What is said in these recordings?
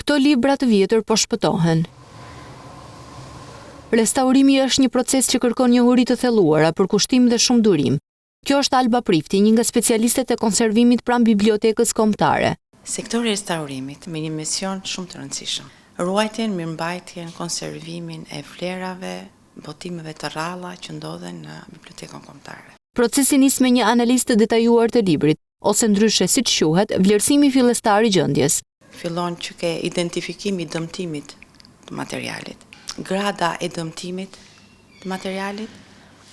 Këto libra të vjetër po shpëtohen. Restaurimi është një proces që kërkon njohuri të thelluara, përkushtim dhe shumë durim. Kjo është Alba Prifti, një nga specialistët e konservimit pranë bibliotekës kombëtare. Sektori i restaurimit me një mision shumë të rëndësishëm. Ruajtjen, mirëmbajtjen, konservimin e vlerave, botimeve të rralla që ndodhen në bibliotekën kombëtare. Procesi nis me një analizë të detajuar të librit, ose ndryshe siç quhet, vlerësimi fillestar i gjendjes. Fillon që ke identifikimi i dëmtimit të materialit, grada e dëmtimit të materialit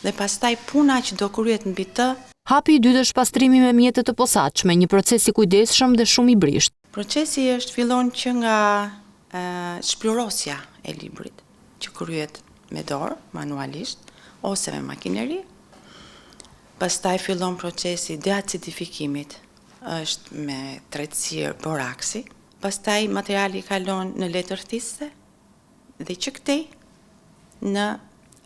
dhe pastaj puna që do kryhet mbi të. Hapi i dytë është pastrimi me mjete të posaçme, një proces i kujdesshëm dhe shumë i brisht. Procesi fillon që nga shplurosja e librit, që kryhet me dorë, manualisht, ose me makineri. Pastaj fillon procesi deacidifikimit, është me tretësirë boraksi. Pastaj materiali kalon në letërthiste dhe që këtej në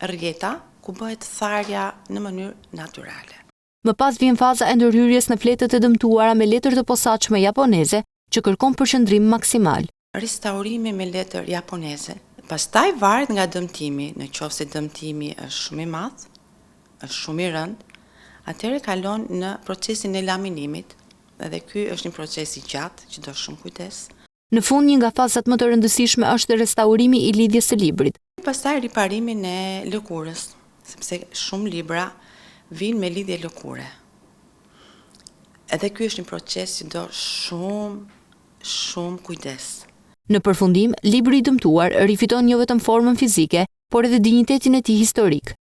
rrjeta ku bëhet tharja në mënyrë natyrale. Më pas vjen faza e ndërhyrjes në fletët e dëmtuara me letër të posaçme japoneze që kërkon përqendrim maksimal. Restaurimi me letër japoneze. Pastaj varet nga dëmtimi, në qoftë se dëmtimi është shumë i madh, është shumë i rënd, atëherë kalon në procesin e laminimit. Edhe ky është një proces i gjatë që do shumë kujdes. Në fund, një nga fazat më të rëndësishme është restaurimi i lidhjes së librit. Pastaj riparimin e lëkurës, sepse shumë libra vijnë me lidhje lëkure. Edhe ky është një proces që do shumë kujdes. Në përfundim, libri i dëmtuar rifiton jo vetëm formën fizike, por edhe dinjitetin e tij historik.